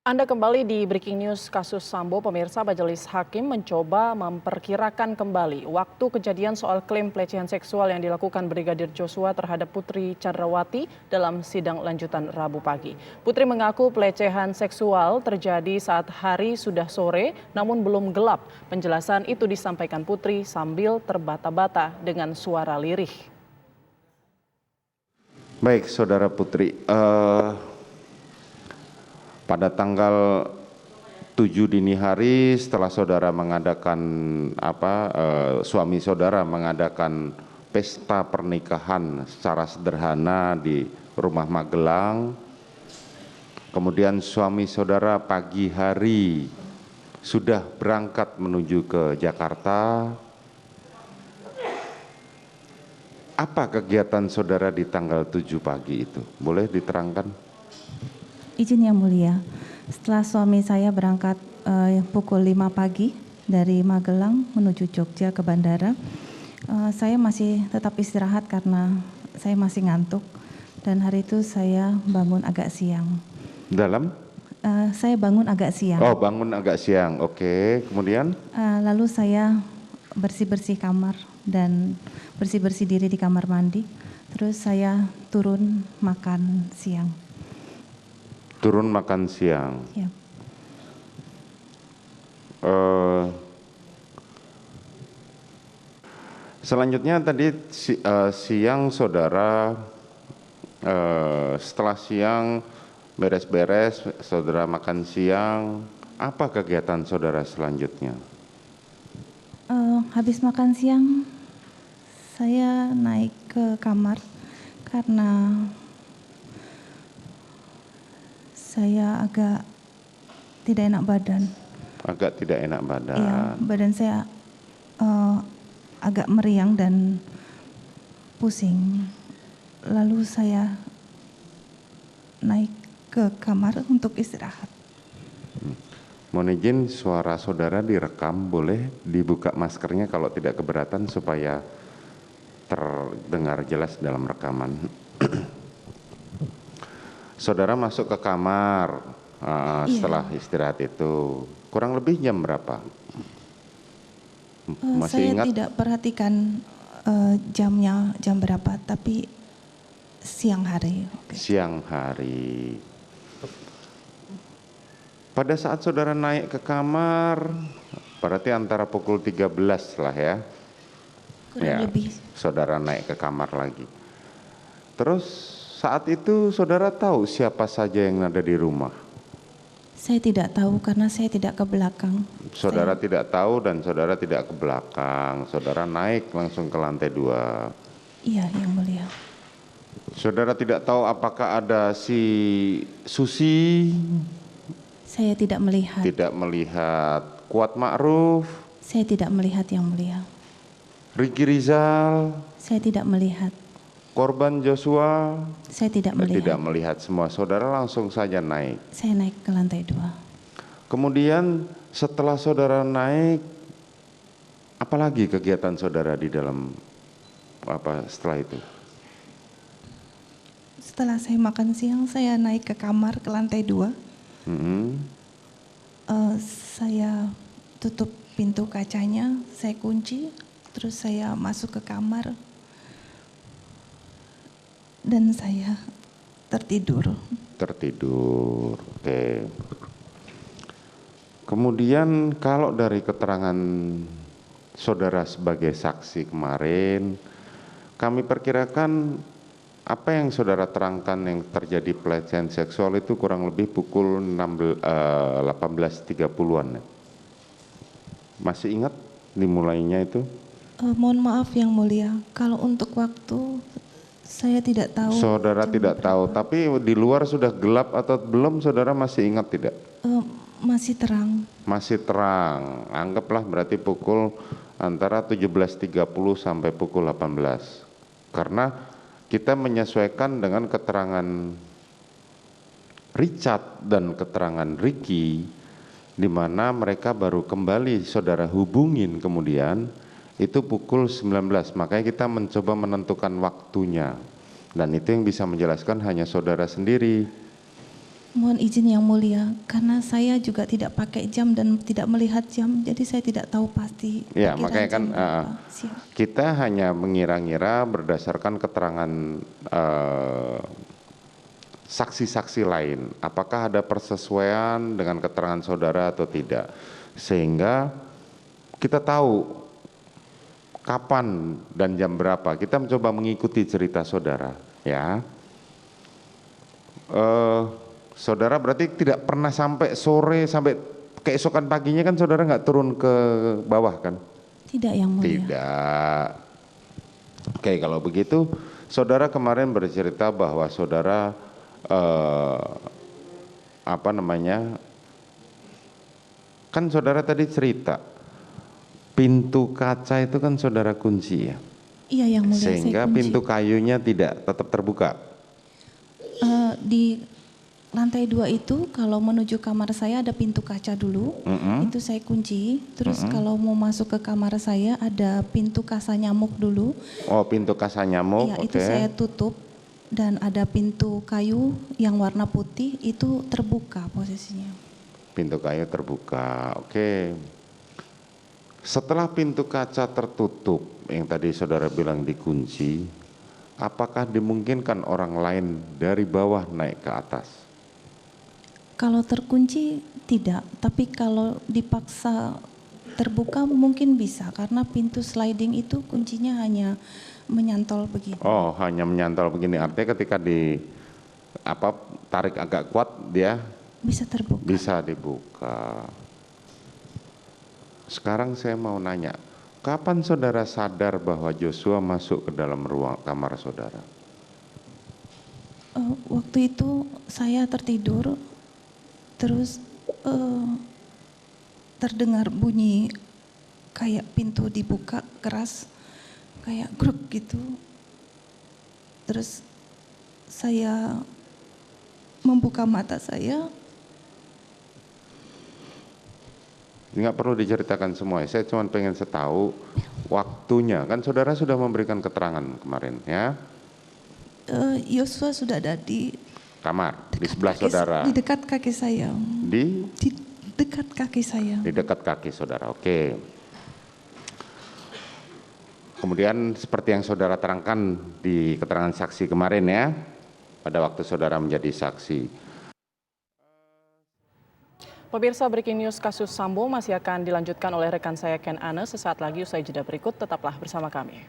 Anda kembali di Breaking News kasus Sambo. Pemirsa, Majelis Hakim mencoba memperkirakan kembali waktu kejadian soal klaim pelecehan seksual yang dilakukan Brigadir Joshua terhadap Putri Chandrawati dalam sidang lanjutan Rabu pagi. Putri mengaku pelecehan seksual terjadi saat hari sudah sore namun belum gelap. Penjelasan itu disampaikan Putri sambil terbata-bata dengan suara lirih. Baik, Saudara Putri. Pada tanggal 7 dini hari setelah saudara mengadakan suami saudara mengadakan pesta pernikahan secara sederhana di rumah Magelang. Kemudian suami saudara pagi hari sudah berangkat menuju ke Jakarta. Apa kegiatan saudara di tanggal 7 pagi itu? Boleh diterangkan? Izin yang mulia, setelah suami saya berangkat pukul 5 pagi dari Magelang menuju Jogja ke bandara, saya masih tetap istirahat karena saya masih ngantuk dan hari itu saya bangun agak siang. Saya bangun agak siang. Oh, bangun agak siang, oke. Kemudian? Lalu saya bersih-bersih kamar dan bersih-bersih diri di kamar mandi, terus saya turun makan siang. Turun makan siang. Ya. Selanjutnya tadi siang saudara setelah siang beres-beres saudara makan siang, apa kegiatan saudara selanjutnya? Habis makan siang saya naik ke kamar karena saya agak tidak enak badan. Agak tidak enak badan. Iya, badan saya agak meriang dan pusing. Lalu saya naik ke kamar untuk istirahat. Mohon izin suara saudara direkam, boleh dibuka maskernya kalau tidak keberatan supaya terdengar jelas dalam rekaman. Saudara masuk ke kamar setelah istirahat itu, kurang lebih jam berapa? Masih saya ingat? tidak perhatikan jamnya jam berapa, tapi siang hari. Okay. Siang hari. Pada saat saudara naik ke kamar, berarti antara pukul 13 lah ya. Kurang lebih. Saudara naik ke kamar lagi. Terus saat itu saudara tahu siapa saja yang ada di rumah? Saya tidak tahu karena saya tidak ke belakang. Saudara tidak tahu dan saudara tidak ke belakang. Saudara naik langsung ke lantai 2. Iya, yang mulia. Saudara tidak tahu apakah ada si Susi? Saya tidak melihat. Tidak melihat. Kuat Ma'ruf? Saya tidak melihat, yang mulia. Ricky Rizal? Saya tidak melihat. Korban Joshua? Saya tidak melihat. Tidak melihat semua. Saudara langsung saja naik. Saya naik ke lantai 2. Kemudian setelah saudara naik, apalagi kegiatan saudara di dalam setelah itu? Setelah saya makan siang, saya naik ke kamar ke lantai 2. Saya tutup pintu kacanya, saya kunci, terus saya masuk ke kamar. Dan saya tertidur. Tertidur, oke. Kemudian kalau dari keterangan saudara sebagai saksi kemarin, kami perkirakan apa yang saudara terangkan yang terjadi pelecehan seksual itu kurang lebih pukul 18.30-an. Masih ingat dimulainya itu? Mohon maaf yang mulia, kalau untuk waktu saya tidak tahu. Saudara tidak tahu, tapi di luar sudah gelap atau belum, saudara masih ingat tidak? Masih terang. Masih terang, anggaplah berarti pukul antara 17.30 sampai pukul 18. Karena kita menyesuaikan dengan keterangan Richard dan keterangan Ricky, di mana mereka baru kembali saudara hubungin kemudian, itu pukul 19, makanya kita mencoba menentukan waktunya. Dan itu yang bisa menjelaskan hanya saudara sendiri. Mohon izin yang mulia, karena saya juga tidak pakai jam dan tidak melihat jam, jadi saya tidak tahu pasti. Ya, perkiraan makanya kan jam berapa. Siap. kita hanya mengira-ngira berdasarkan keterangan saksi-saksi lain, apakah ada persesuaian dengan keterangan saudara atau tidak, sehingga kita tahu kapan dan jam berapa. Kita mencoba mengikuti cerita saudara, ya. Saudara berarti tidak pernah sampai sore, sampai keesokan paginya kan saudara nggak turun ke bawah kan? Tidak yang mulia. Tidak. Oke, kalau begitu saudara kemarin bercerita bahwa saudara kan saudara tadi cerita pintu kaca itu kan saudara kunci ya, Iya yang mulia, sehingga saya kunci. pintu kayunya tidak tetap terbuka. Di lantai 2 itu kalau menuju kamar saya ada pintu kaca dulu, itu saya kunci. Terus kalau mau masuk ke kamar saya ada pintu kasa nyamuk dulu. Oh, pintu kasa nyamuk, Iya, oke. itu saya tutup. Dan ada pintu kayu yang warna putih itu terbuka posisinya. Pintu kayu terbuka, oke. Setelah pintu kaca tertutup, yang tadi saudara bilang dikunci, apakah dimungkinkan orang lain dari bawah naik ke atas? Kalau terkunci tidak, tapi kalau dipaksa terbuka mungkin bisa, karena pintu sliding itu kuncinya hanya menyantol begini. Oh, hanya menyantol begini, artinya ketika tarik agak kuat dia Bisa terbuka. bisa dibuka. Sekarang saya mau nanya, kapan saudara sadar bahwa Joshua masuk ke dalam ruang kamar saudara? Waktu itu saya tertidur, terus terdengar bunyi kayak pintu dibuka keras, kayak gruk gitu. Terus saya membuka mata saya. Nggak perlu diceritakan semua, saya cuma pengen tahu waktunya. Kan saudara sudah memberikan keterangan kemarin ya. Yosua sudah ada di Kamar, di sebelah saudara. di dekat kaki saya. Di Dekat kaki saya. Di dekat kaki saudara, oke. Kemudian seperti yang saudara terangkan di keterangan saksi kemarin ya, pada waktu saudara menjadi saksi. Pemirsa, Breaking News kasus Sambo masih akan dilanjutkan oleh rekan saya Ken Ane sesaat lagi usai jeda berikut, tetaplah bersama kami.